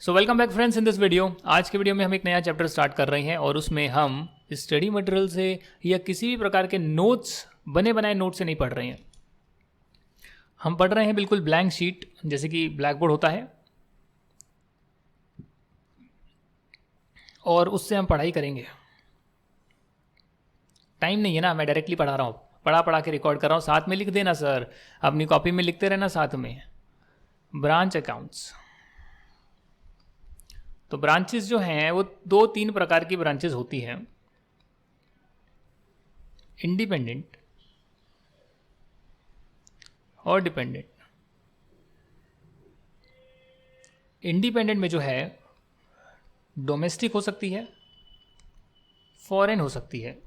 So welcome back friends in this video. आज के video में हम एक नया चैप्टर स्टार्ट कर रहे हैं और उसमें हम स्टडी मटेरियल से या किसी भी प्रकार के नोट्स बने बनाए नोट से नहीं पढ़ रहे हैं। हम पढ़ रहे हैं बिल्कुल ब्लैंक शीट, जैसे कि ब्लैक बोर्ड होता है, और उससे हम पढ़ाई करेंगे। टाइम नहीं है ना, मैं डायरेक्टली पढ़ा रहा हूँ, पढ़ा के रिकॉर्ड कर रहा हूँ। साथ में लिख देना सर, अपनी कॉपी में लिखते रहना साथ में। ब्रांच अकाउंट्स, तो ब्रांचेस जो हैं वो दो तीन प्रकार की ब्रांचेस होती हैं। इंडिपेंडेंट और डिपेंडेंट। इंडिपेंडेंट में जो है डोमेस्टिक हो सकती है, फॉरेन हो सकती है।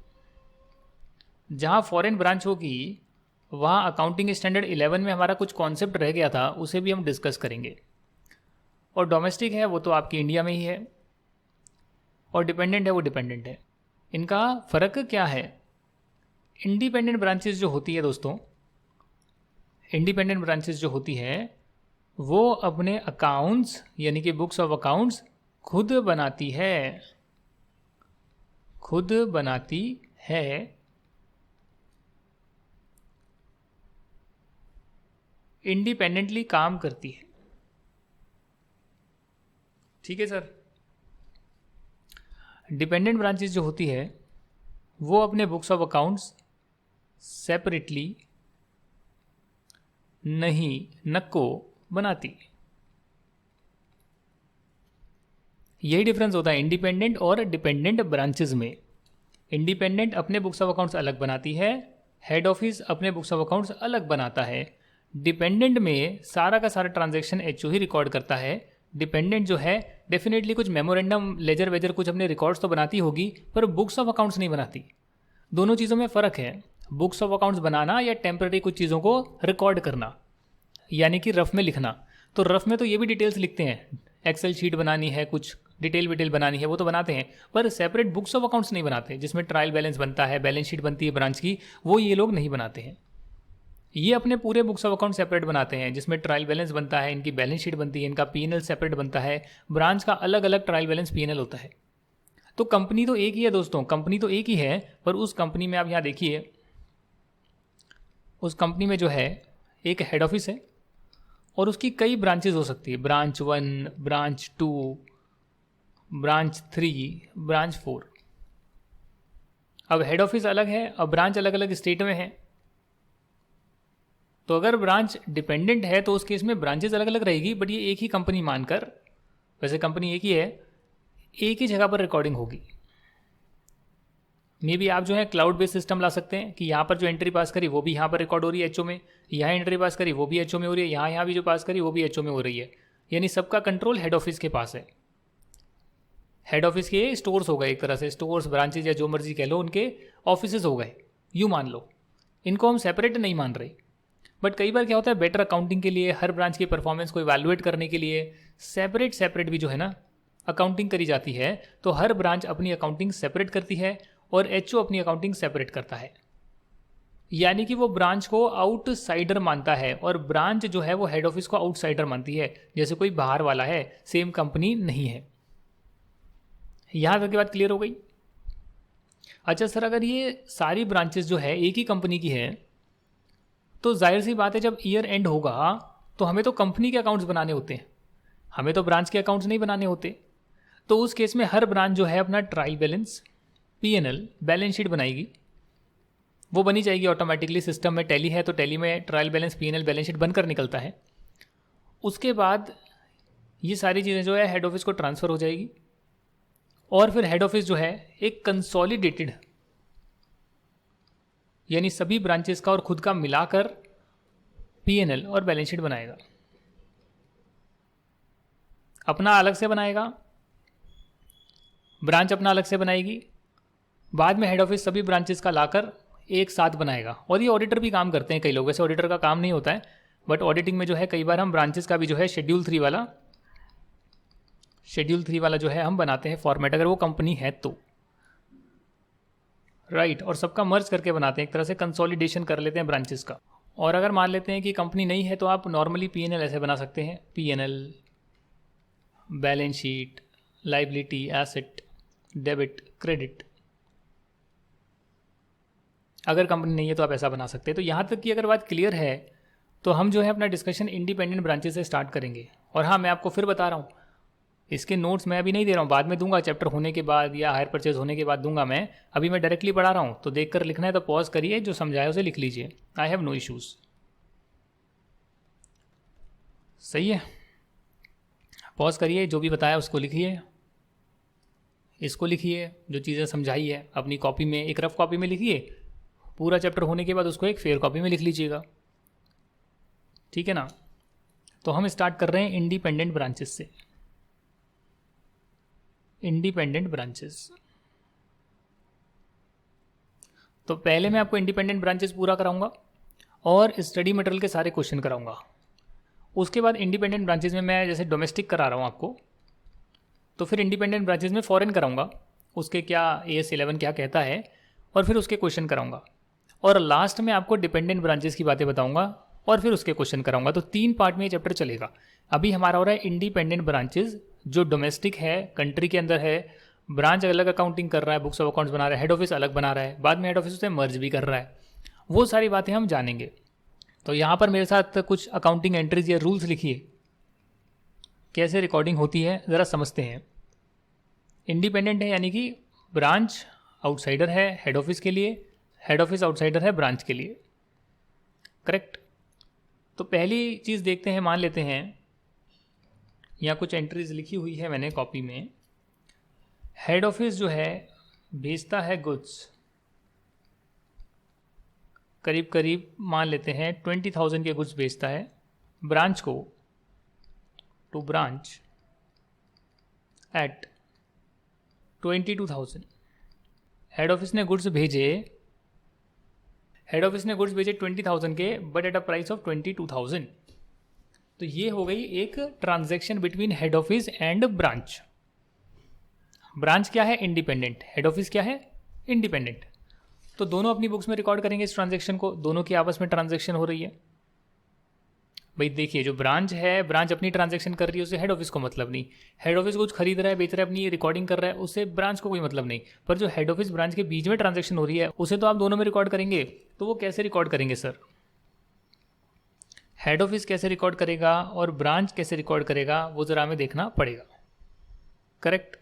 जहाँ फॉरेन ब्रांच होगी वहाँ अकाउंटिंग स्टैंडर्ड 11 में हमारा कुछ कॉन्सेप्ट रह गया था, उसे भी हम डिस्कस करेंगे। और डोमेस्टिक है वो तो आपकी इंडिया में ही है, और डिपेंडेंट है वो डिपेंडेंट है। इनका फ़र्क क्या है? इंडिपेंडेंट ब्रांचेस जो होती है दोस्तों, इंडिपेंडेंट ब्रांचेस जो होती है वो अपने अकाउंट्स यानी कि बुक्स ऑफ अकाउंट्स खुद बनाती है, खुद बनाती है। इंडिपेंडेंटली काम करती है। ठीक है सर। डिपेंडेंट ब्रांचेस जो होती है वो अपने बुक्स ऑफ अकाउंट्स सेपरेटली नहीं नको बनाती। यही डिफरेंस होता है इंडिपेंडेंट और डिपेंडेंट ब्रांचेस में। इंडिपेंडेंट अपने बुक्स ऑफ अकाउंट्स अलग बनाती है, हेड ऑफिस अपने बुक्स ऑफ अकाउंट्स अलग बनाता है। डिपेंडेंट में सारा का सारा ट्रांजैक्शन एचओ ही रिकॉर्ड करता है। डिपेंडेंट जो है डेफिनेटली कुछ मेमोरेंडम लेजर वेजर कुछ अपने रिकॉर्ड्स तो बनाती होगी, पर बुक्स ऑफ अकाउंट्स नहीं बनाती। दोनों चीज़ों में फ़र्क है। बुक्स ऑफ अकाउंट्स बनाना या टेम्पररी कुछ चीज़ों को रिकॉर्ड करना, यानी कि रफ में लिखना। तो रफ में तो ये भी डिटेल्स लिखते हैं, एक्सेल शीट बनानी है, कुछ डिटेल बनानी है, वो तो बनाते हैं, पर सेपरेट बुक्स ऑफ अकाउंट्स नहीं बनाते। जिसमें ट्रायल बैलेंस बनता है, बैलेंस शीट बनती है ब्रांच की, वो ये लोग नहीं बनाते हैं। ये अपने पूरे बुक्स ऑफ अकाउंट सेपरेट बनाते हैं, जिसमें ट्रायल बैलेंस बनता है, इनकी बैलेंस शीट बनती है, इनका पीएनएल सेपरेट बनता है। ब्रांच का अलग अलग ट्रायल बैलेंस पीएनएल होता है। तो कंपनी तो एक ही है दोस्तों, कंपनी तो एक ही है, पर उस कंपनी में आप यहाँ देखिए, उस कंपनी में जो है एक हेड ऑफिस है और उसकी कई ब्रांचेज हो सकती है। Branch 1, branch 2, branch 3, branch 4। अब हेड ऑफिस अलग है, अब ब्रांच अलग अलग स्टेट में है। तो अगर ब्रांच डिपेंडेंट है तो उस केस में ब्रांचेस अलग अलग रहेगी, बट ये एक ही कंपनी मानकर, वैसे कंपनी एक ही है, एक ही जगह पर रिकॉर्डिंग होगी। मे बी आप जो है क्लाउड बेस्ड सिस्टम ला सकते हैं कि यहाँ पर जो एंट्री पास करी वो भी यहाँ पर रिकॉर्ड हो रही है एचओ में, यहाँ एंट्री पास करी वो भी एचओ में हो रही है, यहाँ भी जो पास करी वो भी एचओ में हो रही है। यानी सबका कंट्रोल हेड ऑफिस के पास है। हेड ऑफिस के स्टोर्स हो गए, एक तरह से स्टोर्स, ब्रांचेज या जो मर्जी कह लो, उनके ऑफिसेज हो गए, यूँ मान लो। इनको हम सेपरेट नहीं मान रहे। बट कई बार क्या होता है, बेटर अकाउंटिंग के लिए, हर ब्रांच की परफॉर्मेंस को इवैल्यूएट करने के लिए सेपरेट भी जो है ना अकाउंटिंग करी जाती है। तो हर ब्रांच अपनी अकाउंटिंग सेपरेट करती है और एचओ अपनी अकाउंटिंग सेपरेट करता है। यानी कि वो ब्रांच को आउटसाइडर मानता है और ब्रांच जो है वो हेड ऑफिस को आउटसाइडर मानती है, जैसे कोई बाहर वाला है, सेम कंपनी नहीं है। यहाँ तक की बात क्लियर हो गई? अच्छा सर, अगर ये सारी ब्रांचेस जो है एक ही कंपनी की है तो जाहिर सी बात है जब ईयर एंड होगा तो हमें तो कंपनी के अकाउंट्स बनाने होते हैं, हमें तो ब्रांच के अकाउंट्स नहीं बनाने होते। तो उस केस में हर ब्रांच जो है अपना trial balance, PNL, balance sheet बनाएगी। वो बनी जाएगी ऑटोमेटिकली, सिस्टम में टैली है तो टैली में trial balance, PNL, balance sheet बनकर निकलता है। उसके बाद ये सारी चीज़ें जो है हेड ऑफिस को ट्रांसफ़र हो जाएगी और फिर हेड ऑफिस जो है एक कंसोलिडेटेड, यानी सभी ब्रांचेस का और खुद का मिलाकर पीएनएल और बैलेंस शीट बनाएगा। अपना अलग से बनाएगा, ब्रांच अपना अलग से बनाएगी, बाद में हेड ऑफिस सभी ब्रांचेस का लाकर एक साथ बनाएगा। और ये ऑडिटर भी काम करते हैं कई लोग, वैसे ऑडिटर का काम नहीं होता है, बट ऑडिटिंग में जो है कई बार हम ब्रांचेस का भी जो है शेड्यूल 3 वाला जो है हम बनाते हैं फॉर्मेट, अगर वो कंपनी है तो, राइट। और सबका मर्ज करके बनाते हैं, एक तरह से कंसोलिडेशन कर लेते हैं ब्रांचेस का। और अगर मान लेते हैं कि कंपनी नहीं है तो आप नॉर्मली पीएनएल ऐसे बना सकते हैं, PNL balance sheet, liability, asset, debit, credit. अगर कंपनी नहीं है तो आप ऐसा बना सकते हैं। तो यहाँ तक की अगर बात क्लियर है तो हम जो है अपना डिस्कशन इंडिपेंडेंट ब्रांचेस से स्टार्ट करेंगे। और हाँ, मैं आपको फिर बता रहा हूँ, इसके नोट्स मैं अभी नहीं दे रहा हूँ, बाद में दूंगा, चैप्टर होने के बाद या हायर परचेज होने के बाद दूंगा मैं। अभी मैं डायरेक्टली पढ़ा रहा हूँ, तो देख कर लिखना है तो पॉज करिए, जो समझाया उसे लिख लीजिए। I have no issues. सही है, पॉज करिए, जो भी बताया उसको लिखिए, इसको लिखिए, जो चीज़ें समझाई है अपनी कॉपी में, एक रफ कॉपी में लिखिए। पूरा चैप्टर होने के बाद उसको एक फेयर कॉपी में लिख लीजिएगा, ठीक है ना। तो हम स्टार्ट कर रहे हैं इंडिपेंडेंट ब्रांचेस से। इंडिपेंडेंट ब्रांचेस, तो पहले मैं आपको इंडिपेंडेंट ब्रांचेस पूरा कराऊंगा और स्टडी मटेरियल के सारे क्वेश्चन कराऊंगा। उसके बाद इंडिपेंडेंट ब्रांचेस में मैं जैसे डोमेस्टिक करा रहा हूँ आपको, तो फिर इंडिपेंडेंट ब्रांचेस में फॉरेन कराऊंगा, उसके क्या AS11 क्या कहता है, और फिर उसके क्वेश्चन कराऊंगा। और लास्ट में आपको डिपेंडेंट ब्रांचेस की बातें बताऊंगा और फिर उसके क्वेश्चन कराऊंगा। तो 3 पार्ट में ये चैप्टर चलेगा। अभी हमारा हो रहा है इंडिपेंडेंट ब्रांचेस, जो डोमेस्टिक है, कंट्री के अंदर है, ब्रांच अलग अकाउंटिंग कर रहा है, बुक्स ऑफ अकाउंट्स बना रहा है, हेड ऑफिस अलग बना रहा है, बाद में हेड ऑफिस उसे मर्ज भी कर रहा है। वो सारी बातें हम जानेंगे। तो यहाँ पर मेरे साथ कुछ अकाउंटिंग एंट्रीज या रूल्स लिखिए, कैसे रिकॉर्डिंग होती है ज़रा समझते हैं। इंडिपेंडेंट है यानी कि ब्रांच आउटसाइडर है हेड ऑफिस के लिए, हेड ऑफिस आउटसाइडर है ब्रांच के लिए, करेक्ट। तो पहली चीज़ देखते हैं, मान लेते हैं यहाँ कुछ एंट्रीज लिखी हुई है मैंने कॉपी में। हेड ऑफिस जो है भेजता है गुड्स, करीब करीब मान लेते हैं 20,000 के गुड्स भेजता है ब्रांच को, to branch at 22,000। Head office ने गुड्स भेजे 20,000 के, but at a price of 22,000। तो ये हो गई एक transaction between head office and branch. Branch क्या है? इंडिपेंडेंट। हेड ऑफिस क्या है? इंडिपेंडेंट। तो दोनों अपनी बुक्स में रिकॉर्ड करेंगे इस ट्रांजैक्शन को, दोनों की आपस में ट्रांजैक्शन हो रही है। भाई देखिए, जो ब्रांच है, ब्रांच अपनी ट्रांजैक्शन कर रही है, उससे हेड ऑफिस को मतलब नहीं। हेड ऑफिस कुछ खरीद रहा है, बेच रहा है, अपनी रिकॉर्डिंग कर रहा है, उससे ब्रांच को कोई मतलब नहीं। पर जो हेड ऑफिस ब्रांच के बीच में ट्रांजैक्शन हो रही है, उसे तो आप दोनों में रिकॉर्ड करेंगे। तो वो कैसे रिकॉर्ड करेंगे सर? हेड ऑफिस कैसे रिकॉर्ड करेगा और ब्रांच कैसे रिकॉर्ड करेगा, वो ज़रा हमें देखना पड़ेगा, करेक्ट।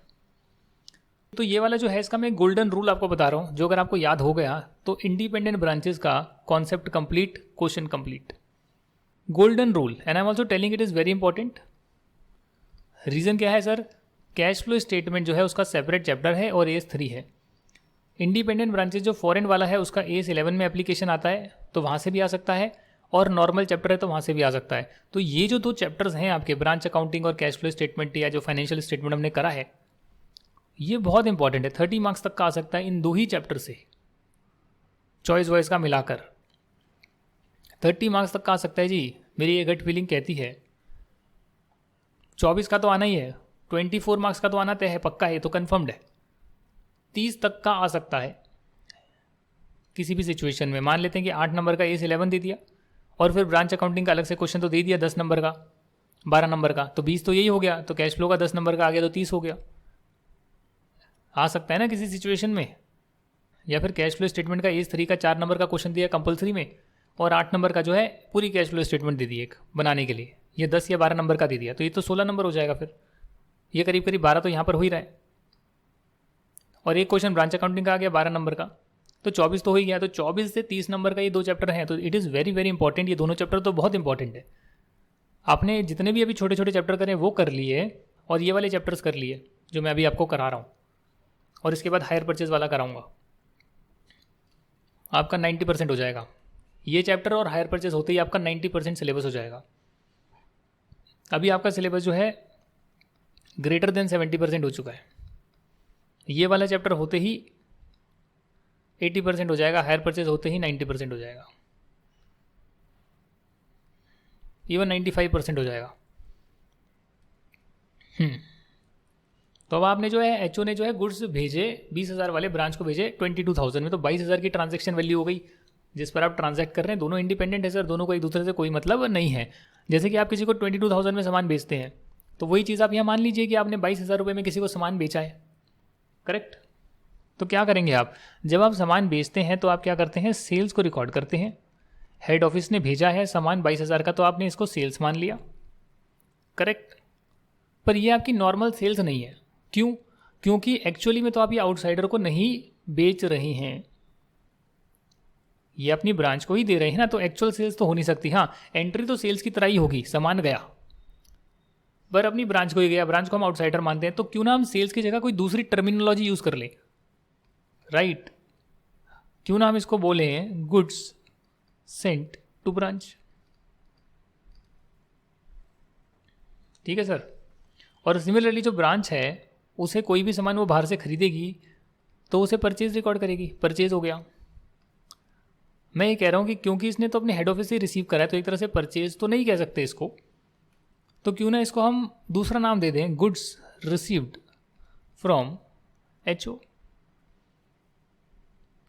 तो ये वाला जो है, इसका मैं गोल्डन रूल आपको बता रहा हूँ, जो अगर आपको याद हो गया तो इंडिपेंडेंट ब्रांचेस का concept complete, question complete. Golden rule, and I am also telling it is very important. Reason क्या है सर? कैश फ्लो स्टेटमेंट जो है उसका सेपरेट चैप्टर है और AS3 है। इंडिपेंडेंट ब्रांचेस जो फॉरेन वाला है उसका AS11 में एप्लीकेशन आता है, तो वहाँ से भी आ सकता है, और नॉर्मल चैप्टर है तो वहाँ से भी आ सकता है। तो ये जो 2 चैप्टर्स हैं आपके, ब्रांच अकाउंटिंग और कैश फ्लो स्टेटमेंट, या जो फाइनेंशियल स्टेटमेंट हमने करा है, ये बहुत इंपॉर्टेंट है। 30 मार्क्स तक का आ सकता है इन 2 ही चैप्टर से, चॉइस वॉइस का मिलाकर 30 मार्क्स तक का आ सकता है जी। मेरी ये गट फीलिंग कहती है 24 का तो आना ही है, 24 मार्क्स का तो आना तय है, पक्का है, तो कन्फर्म्ड है। 30 तक का आ सकता है किसी भी सिचुएशन में। मान लेते हैं कि 8 नंबर का AS11 दे दिया, और फिर ब्रांच अकाउंटिंग का अलग से क्वेश्चन तो दे दिया 10 नंबर का, 12 नंबर का, तो 20 तो यही हो गया। तो कैश फ्लो का 10 नंबर का आ गया तो 30 हो गया। आ सकता है ना किसी सिचुएशन में। या फिर कैश फ्लो स्टेटमेंट का AS3 का 4 नंबर का क्वेश्चन दिया कंपलसरी में, और 8 नंबर का जो है पूरी कैश फ्लो स्टेटमेंट दे दी एक बनाने के लिए, ये 10 या 12 नंबर का दे दिया, तो ये तो 16 नंबर हो जाएगा। फिर ये करीब करीब 12 तो यहाँ पर हो ही रहा है, और एक क्वेश्चन ब्रांच अकाउंटिंग का आ गया 12 नंबर का, तो 24 तो हो ही गया। तो 24 से 30 नंबर का ये 2 चैप्टर हैं, तो it is very very important. ये दोनों चैप्टर तो बहुत इंपॉर्टेंट है। आपने जितने भी अभी छोटे छोटे चैप्टर करें वो कर लिए, और ये वाले चैप्टर्स कर लिए जो मैं अभी आपको करा रहा हूँ, और इसके बाद हायर परचेज वाला कराऊंगा। आपका 90% हो जाएगा ये चैप्टर, और हायर परचेज होते ही आपका 90% सिलेबस हो जाएगा। अभी आपका सिलेबस जो है ग्रेटर देन 70% हो चुका है। ये वाला चैप्टर होते ही 80% हो जाएगा, हायर परचेज होते ही 90% हो जाएगा, इवन 95% हो जाएगा। तो अब आपने जो है HO ने जो है गुड्स भेजे 20,000 वाले, ब्रांच को भेजे 22,000 में, तो 22,000 की ट्रांजैक्शन वैल्यू हो गई जिस पर आप ट्रांजैक्ट कर रहे हैं। दोनों इंडिपेंडेंट है सर, दोनों को एक दूसरे से कोई मतलब नहीं है। जैसे कि आप किसी को 22,000 में सामान बेचते हैं, तो वही चीज़ आप यहाँ मान लीजिए कि आपने 22,000 रुपये में किसी को सामान बेचा है, करेक्ट। तो क्या करेंगे आप, जब आप सामान बेचते हैं तो आप क्या करते हैं, सेल्स को रिकॉर्ड करते हैं। हेड ऑफिस ने भेजा है सामान 22,000 का, तो आपने इसको सेल्स मान लिया, करेक्ट। पर ये आपकी नॉर्मल सेल्स नहीं है। क्यों? क्योंकि एक्चुअली में तो आप ये आउटसाइडर को नहीं बेच रहे हैं, ये अपनी ब्रांच को ही दे रहे हैं ना, तो एक्चुअल सेल्स तो हो नहीं सकती। हाँ, एंट्री तो सेल्स की तरह ही होगी, सामान गया, पर अपनी ब्रांच को ही गया, ब्रांच को हम आउटसाइडर मानते हैं, तो क्यों ना हम सेल्स की जगह कोई दूसरी टर्मिनोलॉजी यूज कर ले, राइट। क्यों ना हम इसको बोले गुड्स सेंट टू ब्रांच, ठीक है सर। और सिमिलरली जो ब्रांच है उसे कोई भी सामान वो बाहर से खरीदेगी तो उसे परचेज रिकॉर्ड करेगी, परचेज हो गया। मैं ये कह रहा हूँ कि क्योंकि इसने तो अपने हेड ऑफिस से रिसीव करा है, तो एक तरह से परचेज तो नहीं कह सकते इसको, तो क्यों ना इसको हम दूसरा नाम दे दें, गुड्स रिसीव्ड फ्रॉम एचओ।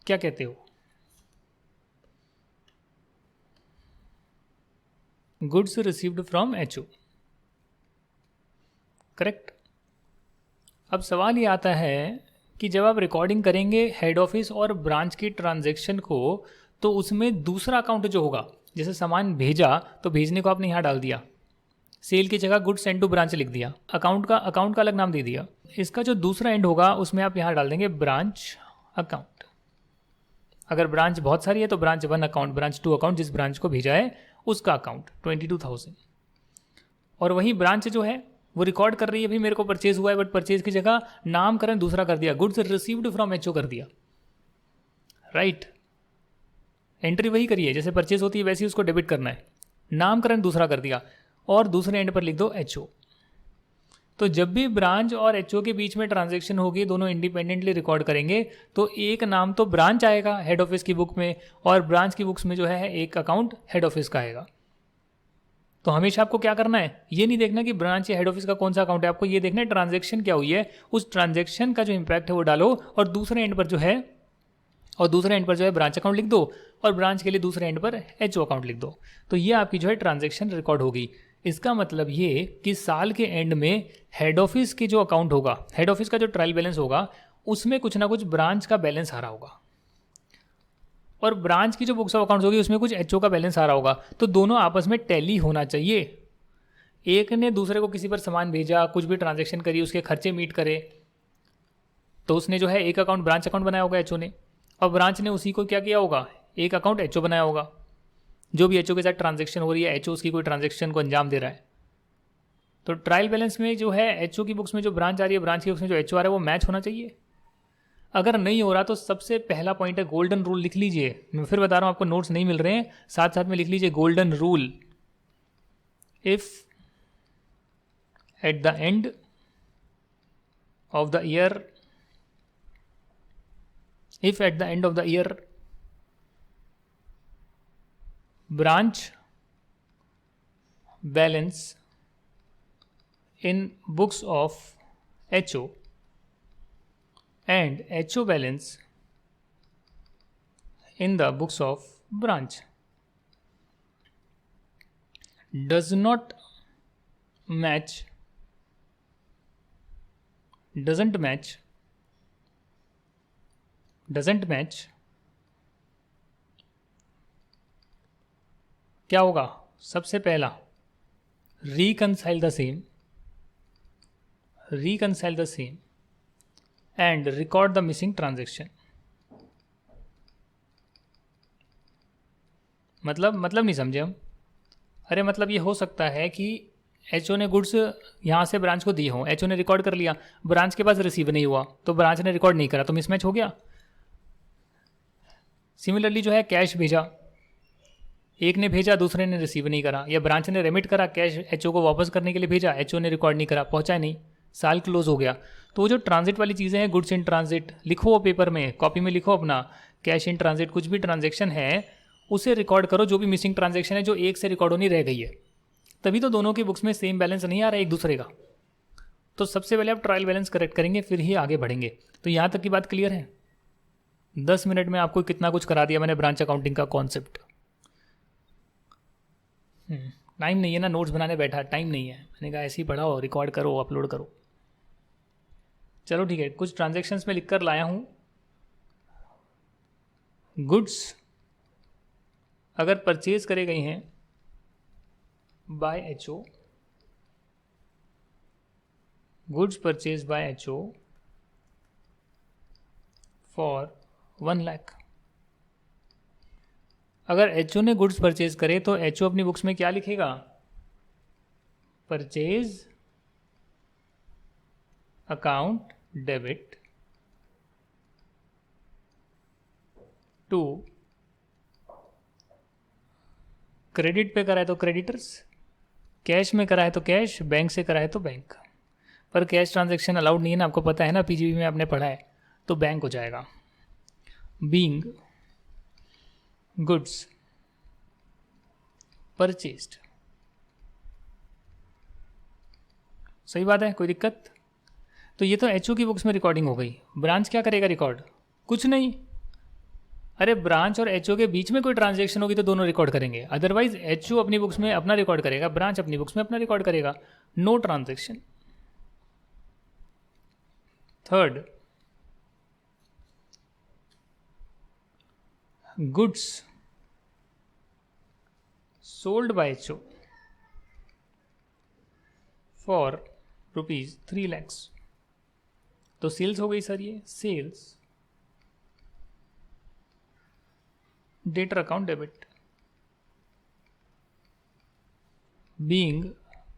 क्या कहते हो? Goods received from HO, correct. अब सवाल ये आता है कि जब आप रिकॉर्डिंग करेंगे हेड ऑफिस और ब्रांच की ट्रांजैक्शन को, तो उसमें दूसरा अकाउंट जो होगा, जैसे सामान भेजा तो भेजने को आपने यहाँ डाल दिया, सेल की जगह गुड्स सेंड टू ब्रांच लिख दिया, अकाउंट का अलग नाम दे दिया। इसका जो दूसरा एंड होगा उसमें आप यहाँ डाल देंगे ब्रांच अकाउंट। अगर ब्रांच बहुत सारी है तो ब्रांच 1 अकाउंट, ब्रांच 2 अकाउंट, जिस ब्रांच को भेजा है उसका अकाउंट 22,000। और वहीं ब्रांच जो है वो रिकॉर्ड कर रही है, भाई मेरे को परचेज हुआ है, बट परचेज की जगह नामकरण दूसरा कर दिया, गुड्स रिसीव्ड फ्रॉम एचओ कर दिया, राइट। एंट्री वही करिए, जैसे परचेज होती है वैसे ही उसको डेबिट करना है, नामकरण दूसरा कर दिया, और दूसरे एंड पर लिख दो एचओ। तो जब भी ब्रांच और एचओ के बीच में ट्रांजैक्शन होगी, दोनों इंडिपेंडेंटली रिकॉर्ड करेंगे, तो एक नाम तो ब्रांच आएगा हेड ऑफिस की बुक में, और ब्रांच की बुक्स में जो है एक अकाउंट हेड ऑफिस का आएगा। तो हमेशा आपको क्या करना है, ये नहीं देखना कि ब्रांच या हेड ऑफिस का कौन सा अकाउंट है, आपको ये देखना है ट्रांजैक्शन क्या हुई है, उस ट्रांजैक्शन का जो इंपैक्ट है वो डालो, और दूसरे एंड पर जो है ब्रांच अकाउंट लिख दो, और ब्रांच के लिए दूसरे एंड पर एचओ अकाउंट लिख दो। तो ये आपकी जो है ट्रांजैक्शन रिकॉर्ड होगी। इसका मतलब ये कि साल के एंड में हेड ऑफिस की जो अकाउंट होगा, हेड ऑफिस का जो ट्रायल बैलेंस होगा, उसमें कुछ ना कुछ ब्रांच का बैलेंस आ रहा होगा, और ब्रांच की जो बुक्स ऑफ अकाउंट्स होगी उसमें कुछ एचओ का बैलेंस आ रहा होगा। तो दोनों आपस में टैली होना चाहिए। एक ने दूसरे को किसी पर सामान भेजा, कुछ भी ट्रांजैक्शन करी, उसके खर्चे मीट करे, तो उसने जो है एक अकाउंट ब्रांच अकाउंट बनाया होगा एचओ ने, और ब्रांच ने उसी को क्या किया होगा, एक अकाउंट एचओ बनाया होगा। जो भी एचओ के साथ ट्रांजैक्शन हो रही है, एचओ उसकी कोई ट्रांजैक्शन को अंजाम दे रहा है। तो ट्रायल बैलेंस में जो है एचओ की बुक्स में जो ब्रांच आ रही है, ब्रांच की बुक्स में जो एचओ आ रहा है, वो मैच होना चाहिए। अगर नहीं हो रहा तो सबसे पहला पॉइंट है गोल्डन रूल, लिख लीजिए। मैं फिर बता रहा हूँ, आपको नोट्स नहीं मिल रहे हैं, साथ साथ में लिख लीजिए golden rule. If at the end of the year branch balance in books of HO and HO balance in the books of branch doesn't match, क्या होगा? सबसे पहला reconcile the same and record the missing transaction। मतलब नहीं समझे हम। अरे मतलब ये हो सकता है कि एचओ ने गुड्स यहाँ से ब्रांच को दिए हों, एचओ ने रिकॉर्ड कर लिया, ब्रांच के पास रिसीव नहीं हुआ, तो ब्रांच ने रिकॉर्ड नहीं करा, तो मिसमैच हो गया। सिमिलरली जो है कैश भेजा, एक ने भेजा, दूसरे ने रिसीव नहीं करा, या ब्रांच ने रेमिट करा कैश एचओ को वापस करने के लिए भेजा, एचओ ने रिकॉर्ड नहीं करा, पहुंचा नहीं, साल क्लोज हो गया। तो वो जो ट्रांजिट वाली चीज़ें हैं, गुड्स इन ट्रांजिट लिखो, वो पेपर में कॉपी में लिखो अपना, कैश इन ट्रांजिट, कुछ भी ट्रांजेक्शन है उसे रिकॉर्ड करो, जो भी मिसिंग ट्रांजेक्शन है जो एक से रिकॉर्ड होनी रह गई है। तभी तो दोनों की बुक्स में सेम बैलेंस नहीं आ रहा है एक दूसरे का। तो सबसे पहले आप ट्रायल बैलेंस करेक्ट करेंगे, फिर ही आगे बढ़ेंगे। तो यहाँ तक की बात क्लियर है? 10 मिनट में आपको कितना कुछ करा दिया मैंने ब्रांच अकाउंटिंग का कॉन्सेप्ट। टाइम नहीं है ना, नोट्स बनाने बैठा, टाइम नहीं है। मैंने कहा ऐसे ही पढ़ाओ, रिकॉर्ड करो, अपलोड करो। चलो ठीक है, कुछ ट्रांजेक्शन्स में लिख कर लाया हूँ। गुड्स अगर परचेज करे गई हैं by HO, goods purchase by HO for 1 lakh. अगर एचओ ने गुड्स परचेज करे तो एचओ अपनी बुक्स में क्या लिखेगा? Purchase account debit to, credit पे करा है तो क्रेडिटर्स, कैश में करा है तो कैश, बैंक से करा है तो बैंक। पर कैश ट्रांजैक्शन अलाउड नहीं है ना, आपको पता है ना, पीजीबी में आपने पढ़ा है, तो बैंक हो जाएगा। Being goods purchased. सही बात है, कोई दिक्कत? तो ये तो एचओ की बुक्स में रिकॉर्डिंग हो गई। ब्रांच क्या करेगा रिकॉर्ड? कुछ नहीं। अरे ब्रांच और एचओ के बीच में कोई ट्रांजैक्शन होगी तो दोनों रिकॉर्ड करेंगे, अदरवाइज एचओ अपनी बुक्स में अपना रिकॉर्ड करेगा, ब्रांच अपनी बुक्स में अपना रिकॉर्ड करेगा। No transaction. Third, goods sold by HO for ₹3 lakhs। तो सेल्स हो गई सर, ये sales debtor account debit, being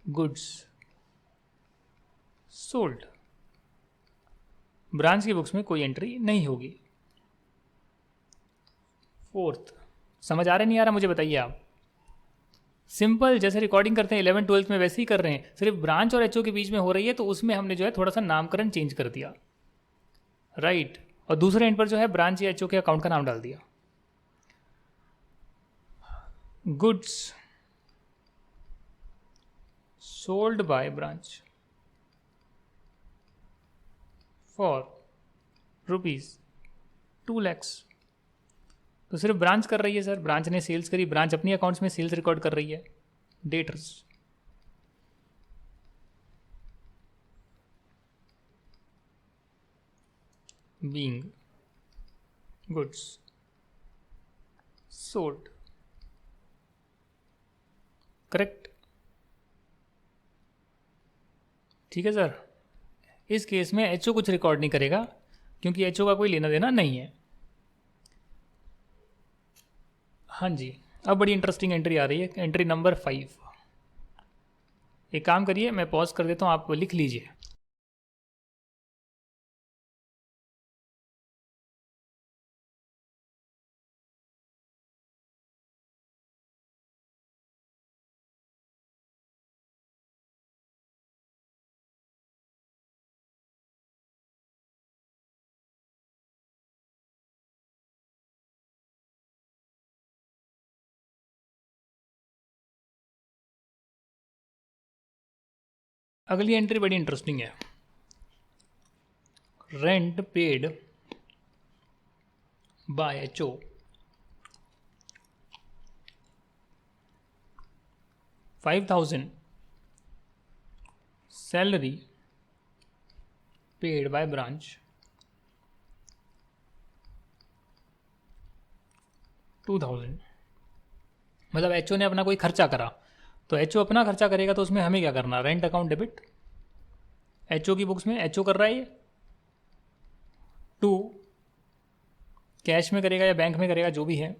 goods sold. Branch की बुक्स में कोई एंट्री नहीं होगी। फोर्थ, समझ आ रहा नहीं आ रहा मुझे बताइए आप? सिंपल, जैसे रिकॉर्डिंग करते हैं 11th-12th में वैसे ही कर रहे हैं, सिर्फ ब्रांच और एचओ के बीच में हो रही है तो उसमें हमने जो है थोड़ा सा नामकरण चेंज कर दिया, राइट। और दूसरे एंड पर जो है ब्रांच या एचओ के अकाउंट का नाम डाल दिया। Goods sold by branch for ₹2 lakhs। तो सिर्फ ब्रांच कर रही है सर, ब्रांच ने सेल्स करी, ब्रांच अपनी अकाउंट्स में सेल्स रिकॉर्ड कर रही है। Debtors being goods sold. Correct, ठीक है सर। इस केस में एचओ कुछ रिकॉर्ड नहीं करेगा क्योंकि एचओ का कोई लेना देना नहीं है। हाँ जी, अब बड़ी इंटरेस्टिंग एंट्री आ रही है, एंट्री नंबर 5। एक काम करिए, मैं पॉज कर देता हूँ, आप लिख लीजिए। अगली एंट्री बड़ी इंटरेस्टिंग है। Rent paid by HO $5,000, salary paid by branch $2,000। मतलब एचओ ने अपना कोई खर्चा करा, तो एचओ अपना खर्चा करेगा तो उसमें हमें क्या करना? Rent account debit. एचओ की बुक्स में एचओ कर रहा है ये। 2, कैश में करेगा या बैंक में करेगा, जो भी है।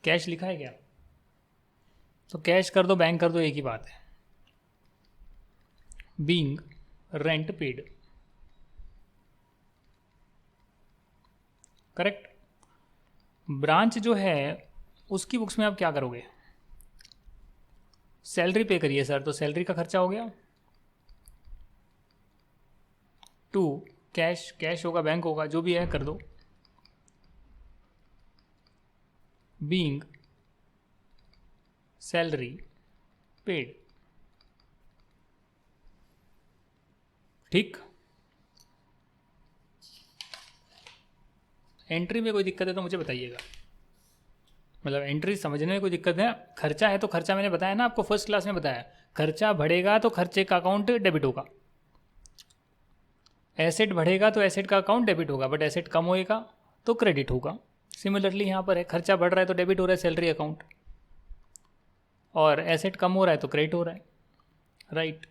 कैश लिखा है क्या? तो कैश कर दो, बैंक कर दो, एक ही बात है। Being rent paid. Correct. Branch जो है उसकी बुक्स में आप क्या करोगे? सैलरी पे करिए सर, तो सैलरी का खर्चा हो गया। 2, कैश, कैश होगा, बैंक होगा, जो भी है कर दो। Being salary paid. ठीक। एंट्री में कोई दिक्कत है तो मुझे बताइएगा। मतलब एंट्री समझने में कोई दिक्कत है। खर्चा है तो खर्चा मैंने बताया ना आपको, फर्स्ट क्लास में बताया, खर्चा बढ़ेगा तो खर्चे का अकाउंट डेबिट होगा, एसेट बढ़ेगा तो एसेट का अकाउंट डेबिट होगा, बट एसेट कम होएगा तो क्रेडिट होगा। सिमिलरली यहाँ पर है, खर्चा बढ़ रहा है तो डेबिट हो रहा है सैलरी अकाउंट, और एसेट कम हो रहा है तो क्रेडिट हो रहा है, राइट।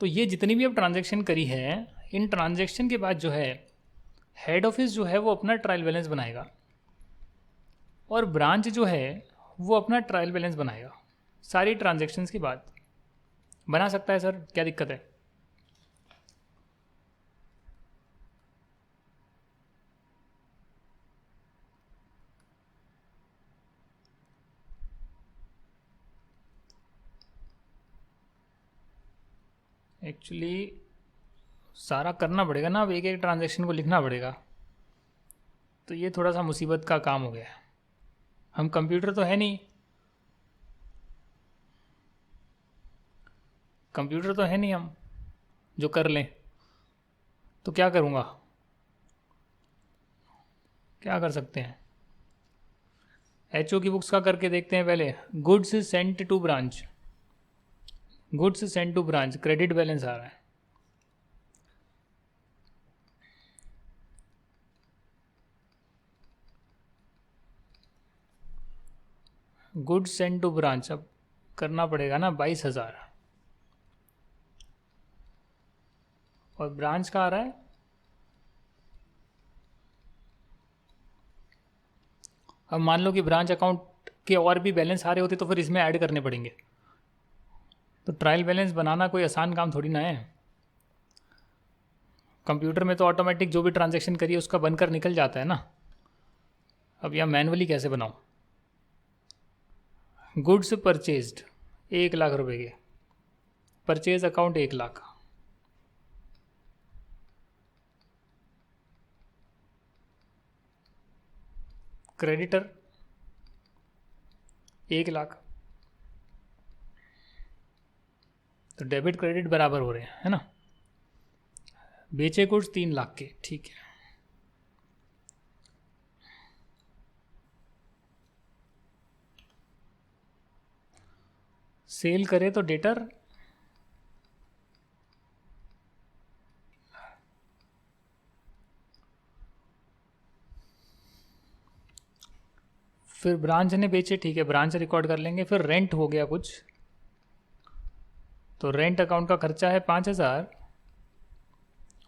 तो ये जितनी भी अब ट्रांजैक्शन करी है, इन ट्रांजैक्शन के बाद जो है हेड ऑफिस जो है वो अपना ट्रायल बैलेंस बनाएगा, और ब्रांच जो है वो अपना ट्रायल बैलेंस बनाएगा सारी ट्रांजैक्शंस के बाद। बना सकता है सर, क्या दिक्कत है? एक्चुअली सारा करना पड़ेगा ना, अब एक एक ट्रांजैक्शन को लिखना पड़ेगा, तो ये थोड़ा सा मुसीबत का काम हो गया। हम कंप्यूटर तो है नहीं, कंप्यूटर तो है नहीं हम जो कर लें, तो क्या करूँगा, क्या कर सकते हैं? एचओ की बुक्स का करके देखते हैं पहले। Goods sent to branch, goods sent to branch, credit balance आ रहा है। गुड्स सेंट टू ब्रांच, अब करना पड़ेगा ना 22,000, और ब्रांच का आ रहा है, अब मान लो कि ब्रांच अकाउंट के और भी बैलेंस आ रहे होते तो फिर इसमें ऐड करने पड़ेंगे। तो ट्रायल बैलेंस बनाना कोई आसान काम थोड़ी ना है। कंप्यूटर में तो ऑटोमेटिक जो भी ट्रांजैक्शन करिए उसका बनकर निकल जाता है ना। अब यहाँ मैनुअली कैसे बनाऊँ? गुड्स परचेज्ड 1,00,000 रुपए के, परचेज अकाउंट 1,00,000, क्रेडिटर 1,00,000, तो डेबिट क्रेडिट बराबर हो रहे हैं, है ना। बेचे गुड्स 3,00,000 के, ठीक है। सेल करे तो डेटर, फिर ब्रांच ने बेचे, ठीक है, ब्रांच रिकॉर्ड कर लेंगे। फिर रेंट हो गया कुछ, तो रेंट अकाउंट का खर्चा है 5,000,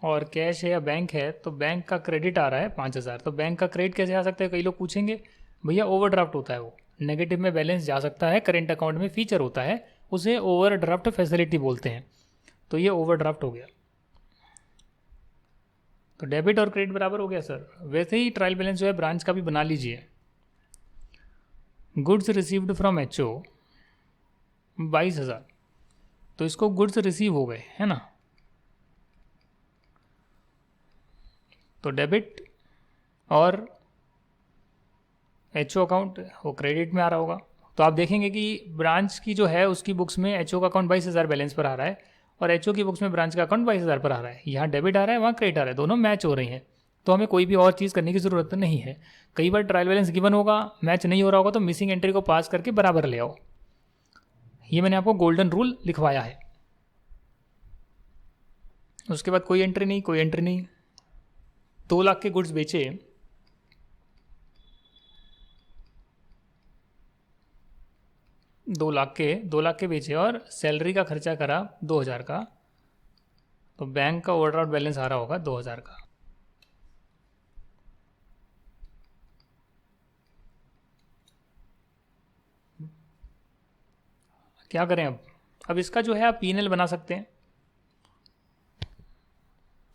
और कैश है या बैंक है तो बैंक का क्रेडिट आ रहा है 5,000। तो बैंक का क्रेडिट कैसे आ सकता है, कई लोग पूछेंगे। भैया ओवरड्राफ्ट होता है, वो नेगेटिव में बैलेंस जा सकता है, करेंट अकाउंट में फीचर होता है, उसे ओवरड्राफ्ट फैसिलिटी बोलते हैं। तो ये ओवरड्राफ्ट हो गया, तो डेबिट और क्रेडिट बराबर हो गया सर। वैसे ही ट्रायल बैलेंस जो है ब्रांच का भी बना लीजिए। गुड्स रिसीव्ड फ्रॉम एचओ 22,000, तो इसको गुड्स रिसीव हो गए, है ना, तो डेबिट, और एचओ अकाउंट वो क्रेडिट में आ रहा होगा। तो आप देखेंगे कि ब्रांच की जो है उसकी बुक्स में एचओ का अकाउंट 22,000 बैलेंस पर आ रहा है, और एचओ की बुक्स में ब्रांच का अकाउंट 22,000 पर आ रहा है। यहाँ डेबिट आ रहा है, वहाँ क्रेडिट आ रहा है, दोनों मैच हो रही हैं, तो हमें कोई भी और चीज़ करने की ज़रूरत नहीं है। कई बार ट्रायल बैलेंस गिवन होगा, मैच नहीं हो रहा होगा, तो मिसिंग एंट्री को पास करके बराबर ले आओ। ये मैंने आपको गोल्डन रूल लिखवाया है। उसके बाद कोई एंट्री नहीं, कोई एंट्री नहीं। 2,00,000 के गुड्स बेचे, 2,00,000 के बेचे, और सैलरी का खर्चा करा 2,000 का, तो बैंक का ओवरड्राफ्ट बैलेंस आ रहा होगा 2,000 का। क्या करें अब इसका जो है आप पीएनएल बना सकते हैं।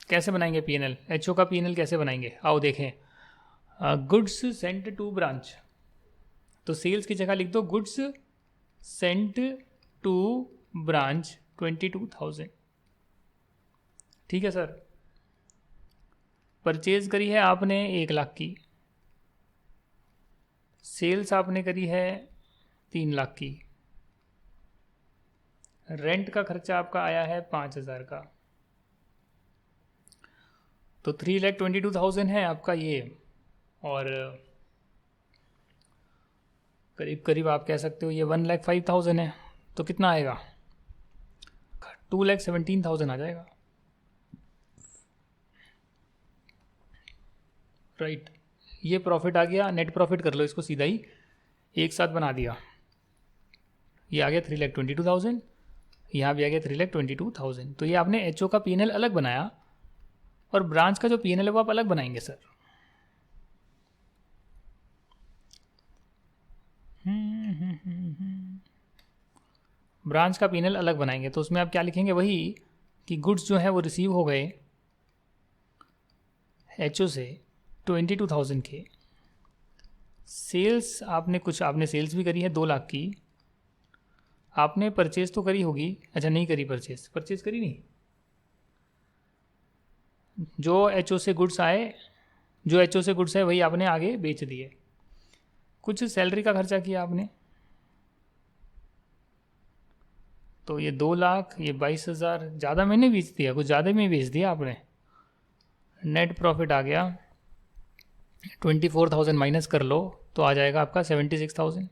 कैसे बनाएंगे पीएनएल? एचओ का पीएनएल कैसे बनाएंगे, आओ देखें। गुड्स सेंट टू ब्रांच, तो सेल्स की जगह लिख दो गुड्स सेंट टू ब्रांच 22,000, ठीक है सर। परचेज करी है आपने 1,00,000 की, सेल्स आपने करी है 3,00,000 की, रेंट का खर्चा आपका आया है 5,000 का, तो 3,22,000 है आपका ये। और करीब करीब आप कह सकते हो ये 1,05,000 है, तो कितना आएगा? 2,17,000 आ जाएगा, राइट। ये प्रॉफिट आ गया, नेट प्रॉफिट कर लो इसको सीधा ही, एक साथ बना दिया। ये आ गया 3,22,000, यहाँ भी आ गया 3,22,000। तो ये आपने एचओ का पीएनएल अलग बनाया और ब्रांच का जो पीएनएल है वो आप अलग बनाएंगे सर। ब्रांच का पीएनएल अलग बनाएंगे तो उसमें आप क्या लिखेंगे? वही कि गुड्स जो है वो रिसीव हो गए एचओ से 22,000 के। सेल्स आपने सेल्स भी करी है 2 लाख की। आपने परचेज तो करी होगी, अच्छा नहीं करी, परचेज करी नहीं। जो एचओ से गुड्स आए, जो एचओ से गुड्स है वही आपने आगे बेच दिए। कुछ सैलरी का खर्चा किया आपने, तो ये 2 लाख, ये 22,000, ज़्यादा मैंने बेच दिया, कुछ ज़्यादा में बेच दिया आपने। नेट प्रॉफिट आ गया 24,000, माइनस कर लो तो आ जाएगा आपका 76,000।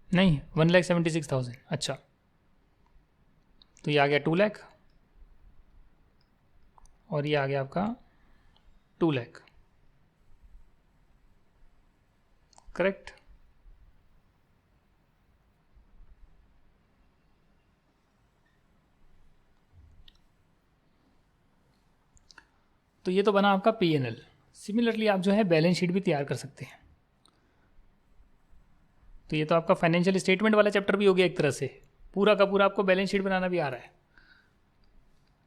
नहीं, 1,76,000, अच्छा। तो ये आ गया 2 लाख और ये आ गया आपका 2 लाख, करेक्ट। तो ये तो बना आपका पीएनएल। सिमिलरली आप जो है बैलेंस शीट भी तैयार कर सकते हैं। तो ये तो आपका फाइनेंशियल स्टेटमेंट वाला चैप्टर भी हो गया एक तरह से, पूरा का पूरा आपको बैलेंस शीट बनाना भी आ रहा है।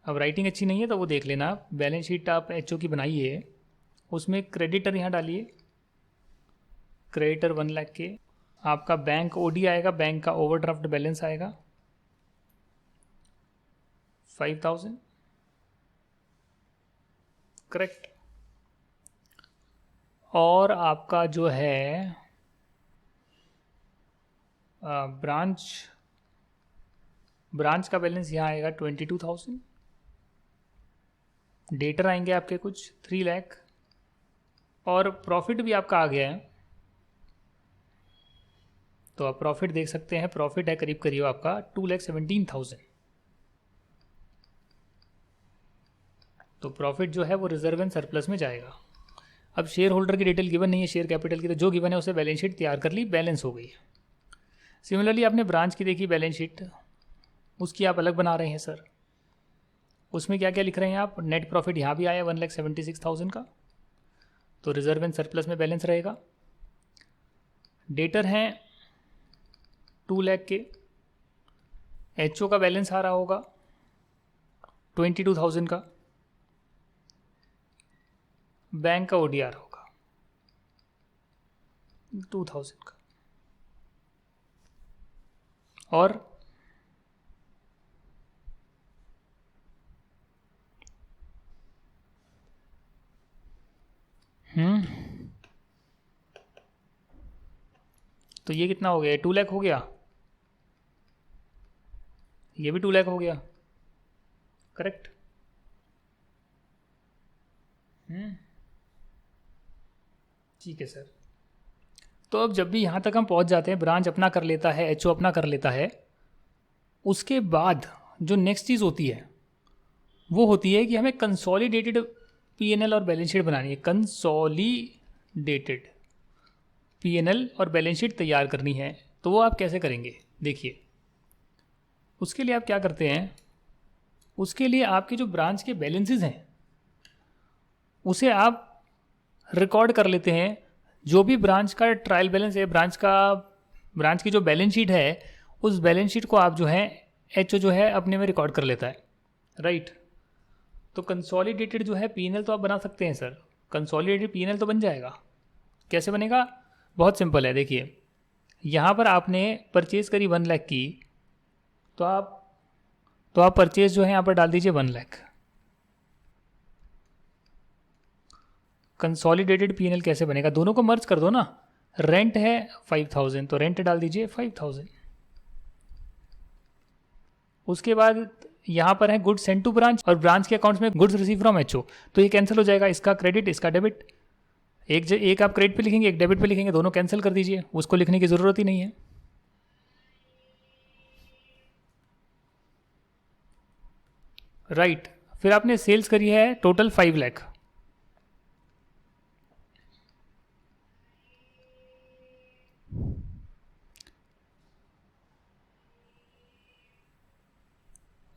अब राइटिंग अच्छी नहीं है तो वो देख लेना आप। बैलेंस शीट आप एचओ की बनाइए, उसमें क्रेडिटर यहाँ डालिए, क्रेडिटर 1 लाख के। आपका बैंक ओडी आएगा, बैंक का ओवरड्राफ्ट बैलेंस आएगा 5,000, करेक्ट। और आपका जो है ब्रांच का बैलेंस यहाँ आएगा 22,000। डेटर आएंगे आपके कुछ 3 लाख और प्रॉफिट भी आपका आ गया है। तो आप प्रॉफिट देख सकते हैं, प्रॉफिट है करीब करीब आपका 2,17,000। तो प्रॉफिट जो है वो रिजर्व एंड सरप्लस में जाएगा। अब शेयर होल्डर की डिटेल गिवन नहीं है, शेयर कैपिटल की, तो जो गिवन है उसे बैलेंस शीट तैयार कर ली, बैलेंस हो गई। सिमिलरली आपने ब्रांच की देखी बैलेंस शीट, उसकी आप अलग बना रहे हैं सर। उसमें क्या क्या लिख रहे हैं आप? नेट प्रॉफिट यहाँ भी आया 1,76,000 का, तो रिजर्व एंड सरप्लस में बैलेंस रहेगा। डेटर हैं 2 लाख के, एचओ का बैलेंस आ रहा होगा 22,000 का, बैंक का ओडीआर होगा 2,000 का, और तो ये कितना हो गया? 2 लाख हो गया, ये भी 2 लाख हो गया, करेक्ट। ठीक है सर। तो अब जब भी यहाँ तक हम पहुँच जाते हैं, ब्रांच अपना कर लेता है, एचओ अपना कर लेता है, उसके बाद जो नेक्स्ट चीज़ होती है वो होती है कि हमें कंसोलिडेटेड पीएनएल और बैलेंस शीट बनानी है। कंसोलिडेटेड पीएनएल और बैलेंस शीट तैयार करनी है। तो वो आप कैसे करेंगे? देखिए, उसके लिए आप क्या करते हैं, उसके लिए आपके जो ब्रांच के बैलेंसेस हैं उसे आप रिकॉर्ड कर लेते हैं। जो भी ब्रांच का ट्रायल बैलेंस है, ब्रांच की जो बैलेंस शीट है, उस बैलेंस शीट को आप जो है एचओ जो है अपने में रिकॉर्ड कर लेता है, राइट। तो कंसोलिडेटेड जो है पीएनएल तो आप बना सकते हैं सर, कंसोलिडेटेड पीएनएल तो बन जाएगा। कैसे बनेगा? बहुत सिंपल है। देखिए, यहाँ पर आपने परचेज करी 1 लाख की, तो आप परचेज जो है यहाँ पर डाल दीजिए 1 लाख। कंसोलिडेटेड पीएनएल कैसे बनेगा? दोनों को मर्ज कर दो ना। रेंट है 5,000 तो रेंट डाल दीजिए 5,000। उसके बाद यहाँ पर है गुड्स सेंड टू ब्रांच और ब्रांच के अकाउंट्स में गुड्स रिसीव फ्रॉम एचओ, तो ये कैंसिल हो जाएगा, इसका क्रेडिट इसका डेबिट। एक आप क्रेडिट पे लिखेंगे, एक डेबिट पे लिखेंगे, दोनों कैंसिल कर दीजिए, उसको लिखने की ज़रूरत ही नहीं है। राइट फिर आपने सेल्स करी है टोटल 5 लाख,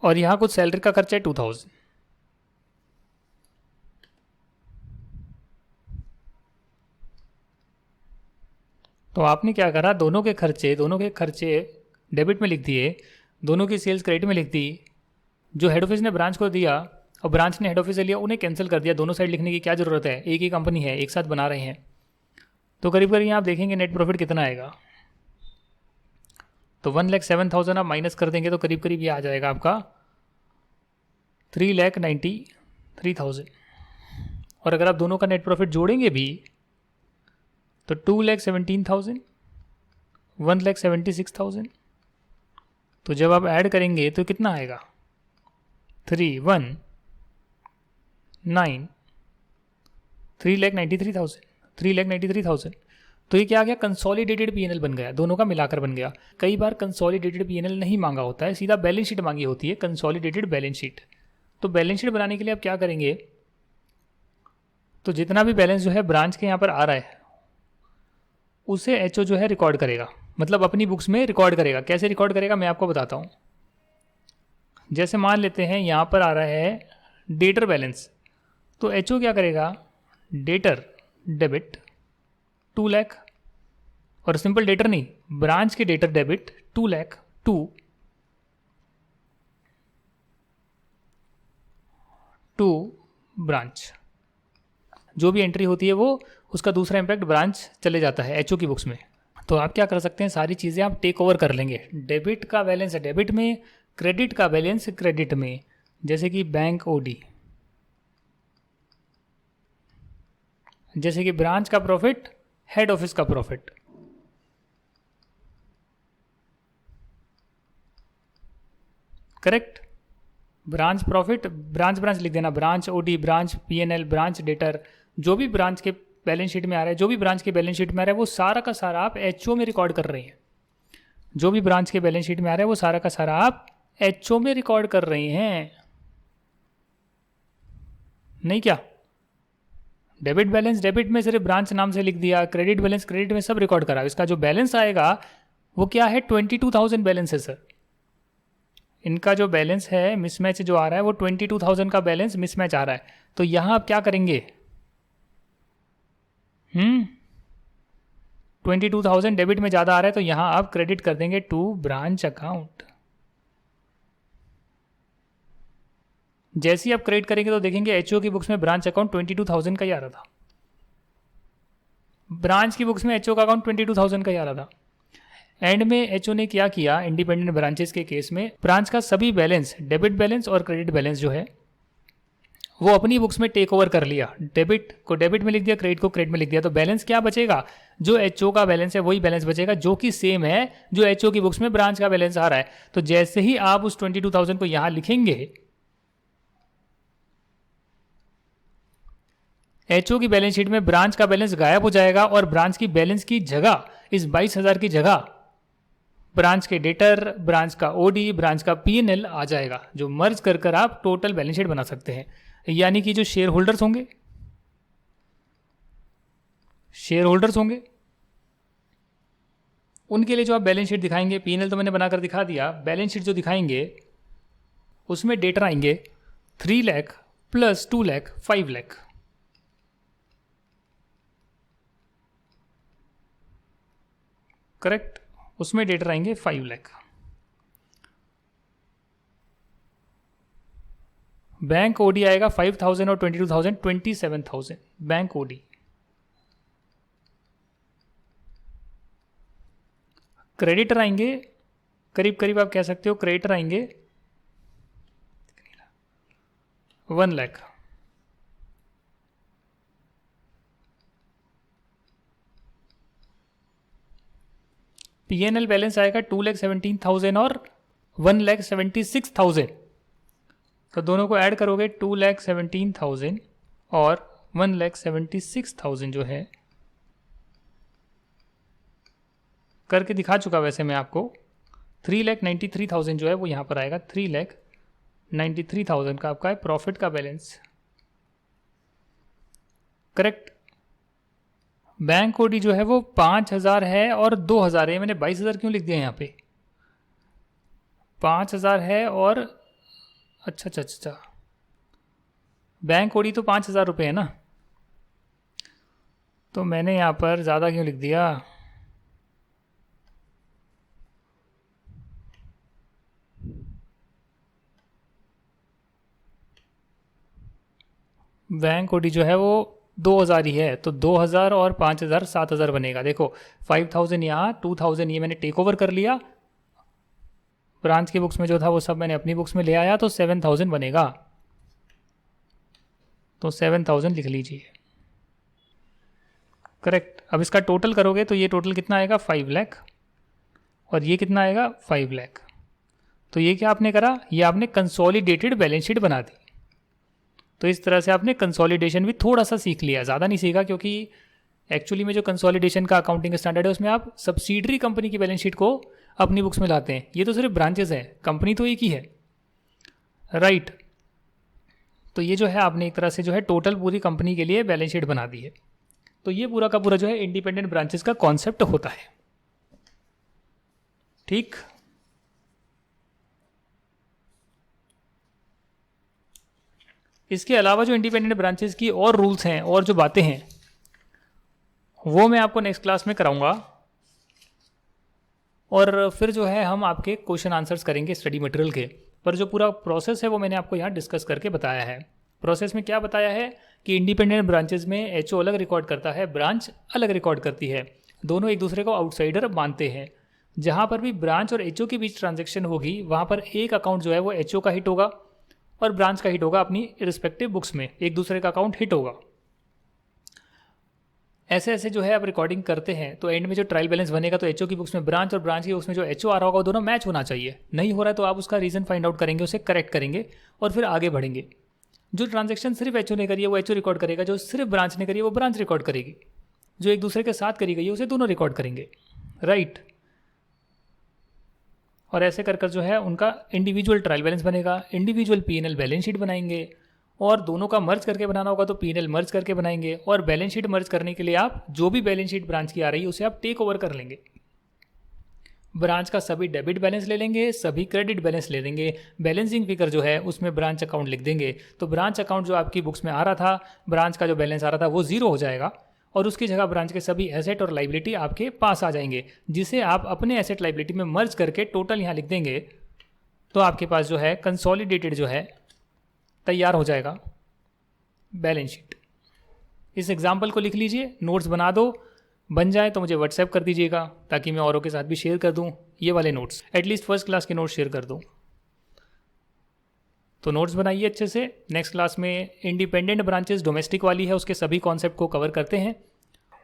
और यहां कुछ सैलरी का खर्चा है 2000। तो आपने क्या करा, दोनों के खर्चे डेबिट में लिख दिए, दोनों की सेल्स क्रेडिट में लिख दी, जो हेड ऑफिस ने ब्रांच को दिया और ब्रांच ने हेड ऑफिस से लिया उन्हें कैंसिल कर दिया। दोनों साइड लिखने की क्या ज़रूरत है, एक ही कंपनी है, एक साथ बना रहे हैं। तो करीब करीब आप देखेंगे नेट प्रॉफिट कितना आएगा, तो 1,07,000 आप माइनस कर देंगे तो करीब करीब ये आ जाएगा आपका 3,93,000। और अगर आप दोनों का नेट प्रॉफिट जोड़ेंगे भी तो 2,17,000, 1,76,000। तो जब आप ऐड करेंगे तो कितना आएगा, 3,93,000। तो ये क्या आ गया, कंसोलिडेटेड पीएनएल बन गया, दोनों का मिलाकर बन गया। कई बार कंसोलिडेटेड पीएनएल नहीं मांगा होता है, सीधा बैलेंस शीट मांगी होती है, कंसोलिडेटेड बैलेंस शीट। तो बैलेंस शीट बनाने के लिए आप क्या करेंगे, तो जितना भी बैलेंस जो है ब्रांच के यहाँ पर आ रहा है उसे एचओ जो है रिकॉर्ड करेगा, मतलब अपनी बुक्स में रिकॉर्ड करेगा। कैसे रिकॉर्ड करेगा मैं आपको बताता हूँ। जैसे मान लेते हैं यहाँ पर आ रहा है डेटर बैलेंस, तो एचओ क्या करेगा, डेटर डेबिट 2 लाख, और सिंपल डेटर नहीं, ब्रांच के debtor debit 2 lakh to branch. जो भी एंट्री होती है वो उसका दूसरा इम्पैक्ट ब्रांच चले जाता है एचओ की बुक्स में। तो आप क्या कर सकते हैं, सारी चीज़ें आप टेक ओवर कर लेंगे। डेबिट का बैलेंस है डेबिट में, क्रेडिट का बैलेंस क्रेडिट में, जैसे कि बैंक ओडी, जैसे कि ब्रांच का प्रॉफिट हेड ऑफिस का profit. Correct, branch profit branch लिख देना, branch OD, branch PNL, branch debtor, जो भी ब्रांच के बैलेंस शीट में आ रहा है, जो भी ब्रांच के बैलेंस शीट में आ रहा है वो सारा का सारा आप एचओ में रिकॉर्ड कर रहे हैं। जो भी ब्रांच के बैलेंस शीट में आ रहा है वो सारा का सारा आप एचओ में रिकॉर्ड कर रहे हैं, नहीं क्या। डेबिट बैलेंस डेबिट में सिर्फ ब्रांच नाम से लिख दिया, क्रेडिट बैलेंस क्रेडिट में सब रिकॉर्ड करा। इसका जो बैलेंस आएगा वो क्या है, 22,000 बैलेंस है सर। इनका जो बैलेंस है मिसमैच जो आ रहा है वो 22,000 का बैलेंस मिसमैच आ रहा है। तो यहां आप क्या करेंगे, 22,000 डेबिट में ज़्यादा आ रहा है तो यहां आप क्रेडिट कर देंगे टू ब्रांच अकाउंट। जैसे ही आप क्रेडिट करेंगे तो देखेंगे एचओ की बुक्स में ब्रांच अकाउंट 22,000 का ही आ रहा था, ब्रांच की बुक्स में एचओ का अकाउंट 22,000 का ही आ रहा था। एंड में एचओ ने क्या किया, इंडिपेंडेंट ब्रांचेस के केस में ब्रांच का सभी बैलेंस, डेबिट बैलेंस और क्रेडिट बैलेंस जो है वो अपनी बुक्स में टेक ओवर कर लिया। डेबिट को डेबिट में लिख दिया, क्रेडिट को क्रेडिट में लिख दिया। तो बैलेंस क्या बचेगा, जो एचओ का बैलेंस है वही बैलेंस बचेगा, जो कि सेम है जो एचओ की बुक्स में ब्रांच का बैलेंस आ रहा है। तो जैसे ही आप उस 22,000 को यहां लिखेंगे, एचओ की बैलेंस शीट में ब्रांच का बैलेंस गायब हो जाएगा और ब्रांच की बैलेंस की जगह, इस 22,000 की जगह ब्रांच के डेटर, ब्रांच का ओडी, ब्रांच का पीएनएल आ जाएगा, जो मर्ज कर कर आप टोटल बैलेंस शीट बना सकते हैं। यानी कि जो शेयर होल्डर्स होंगे उनके लिए जो आप बैलेंस शीट दिखाएंगे, पीएनएल तो मैंने बनाकर दिखा दिया, बैलेंस शीट जो दिखाएंगे उसमें डेटर आएंगे 3 लाख प्लस 2 लाख 5 लाख। करेक्ट, उसमें डेटर आएंगे 5 लाख। बैंक ओडी आएगा 5,000 और 22,000 27,000 बैंक ओडी। क्रेडिटर आएंगे करीब करीब आप कह सकते हो, क्रेडिटर आएंगे 1 लाख। पीएनएल बैलेंस आएगा 2,17,000 और 1,76,000। तो दोनों को ऐड करोगे 2,17,000 और 1,76,000 जो है, करके दिखा चुका वैसे मैं आपको। 3,93,000 जो है वो यहाँ पर आएगा। 3,93,000 का आपका है प्रॉफिट का बैलेंस, करेक्ट। बैंक ओडी जो है वो 5,000 है और 2,000 है। मैंने 22,000 क्यों लिख दिया यहाँ पे? 5,000 है और अच्छा, बैंक ओडी तो 5,000 रुपये है ना, तो मैंने यहाँ पर ज़्यादा क्यों लिख दिया? बैंक ओडी जो है वो 2,000 ही है, तो 2,000 और 5,000 7,000 बनेगा। देखो 5,000 यहाँ, 2,000 ये मैंने टेक ओवर कर लिया, ब्रांच की बुक्स में जो था वो सब मैंने अपनी बुक्स में ले आया, तो 7,000 बनेगा। तो 7,000 लिख लीजिए, करेक्ट। अब इसका टोटल करोगे तो ये टोटल कितना आएगा? 5 लाख, और ये कितना आएगा? 5 लाख। तो ये क्या आपने करा? ये आपने कंसोलिडेटेड बैलेंस शीट बना दी। तो इस तरह से आपने कंसोलिडेशन भी थोड़ा सा सीख लिया, ज़्यादा नहीं सीखा, क्योंकि एक्चुअली में जो कंसोलिडेशन का अकाउंटिंग स्टैंडर्ड है उसमें आप सब्सिडरी कंपनी की बैलेंस शीट को अपनी बुक्स में लाते हैं। ये तो सिर्फ ब्रांचेस है, कंपनी तो एक ही है, राइट। तो ये जो है आपने एक तरह से जो है टोटल पूरी कंपनी के लिए बैलेंस शीट बना दी है। तो ये पूरा का पूरा जो है इंडिपेंडेंट ब्रांचेस का कॉन्सेप्ट होता है, ठीक। इसके अलावा जो इंडिपेंडेंट ब्रांचेस की और रूल्स हैं और जो बातें हैं वो मैं आपको नेक्स्ट क्लास में कराऊंगा, और फिर जो है हम आपके क्वेश्चन आंसर्स करेंगे स्टडी मटेरियल के। पर जो पूरा प्रोसेस है वो मैंने आपको यहाँ डिस्कस करके बताया है। प्रोसेस में क्या बताया है कि इंडिपेंडेंट ब्रांचेस में एचओ अलग रिकॉर्ड करता है, ब्रांच अलग रिकॉर्ड करती है, दोनों एक दूसरे को आउटसाइडर मानते हैं। जहाँ पर भी ब्रांच और एचओ के बीच ट्रांजेक्शन होगी वहाँ पर एक अकाउंट जो है वो एचओ का हिट होगा और ब्रांच का हिट होगा, अपनी रिस्पेक्टिव बुक्स में एक दूसरे का अकाउंट हिट होगा। ऐसे ऐसे जो है आप रिकॉर्डिंग करते हैं तो एंड में जो ट्रायल बैलेंस बनेगा तो एचओ की बुक्स में ब्रांच और ब्रांच की बुक्स में जो एचओ आ रहा होगा वो दोनों मैच होना चाहिए। नहीं हो रहा है तो आप उसका रीज़न फाइंड आउट करेंगे, उसे करेक्ट करेंगे और फिर आगे बढ़ेंगे। जो ट्रांजेक्शन सिर्फ एचओ ने करी है वो एचओ रिकॉर्ड करेगा, जो सिर्फ ब्रांच ने करी है वो ब्रांच रिकॉर्ड करेगी, जो एक दूसरे के साथ करी गई है उसे दोनों रिकॉर्ड करेंगे, राइट। और ऐसे कर कर जो है उनका इंडिविजुअल ट्रायल बैलेंस बनेगा, इंडिविजुअल पीएनएल बैलेंस शीट बनाएंगे, और दोनों का मर्ज करके बनाना होगा तो पीएनएल मर्ज करके बनाएंगे। और बैलेंस शीट मर्ज करने के लिए आप जो भी बैलेंस शीट ब्रांच की आ रही है उसे आप टेक ओवर कर लेंगे। ब्रांच का सभी डेबिट बैलेंस ले लेंगे, सभी क्रेडिट बैलेंस ले लेंगे, बैलेंसिंग फिगर जो है उसमें ब्रांच अकाउंट लिख देंगे। तो ब्रांच अकाउंट जो आपकी बुक्स में आ रहा था, ब्रांच का जो बैलेंस आ रहा था वो जीरो हो जाएगा और उसकी जगह ब्रांच के सभी एसेट और लाइबिलिटी आपके पास आ जाएंगे, जिसे आप अपने एसेट लाइबिलिटी में मर्ज करके टोटल यहाँ लिख देंगे। तो आपके पास जो है कंसोलिडेटेड जो है तैयार हो जाएगा बैलेंस शीट। इस एग्जाम्पल को लिख लीजिए, नोट्स बना दो, बन जाए तो मुझे व्हाट्सएप कर दीजिएगा ताकि मैं औरों के साथ भी शेयर कर दूं ये वाले नोट्स, एटलीस्ट फर्स्ट क्लास के नोट्स शेयर कर दूं। तो नोट्स बनाइए अच्छे से। नेक्स्ट क्लास में इंडिपेंडेंट ब्रांचेस डोमेस्टिक वाली है उसके सभी कॉन्सेप्ट को कवर करते हैं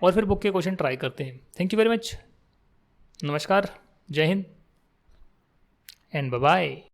और फिर बुक के क्वेश्चन ट्राई करते हैं। थैंक यू वेरी मच, नमस्कार, जय हिंद एंड बाय बाय।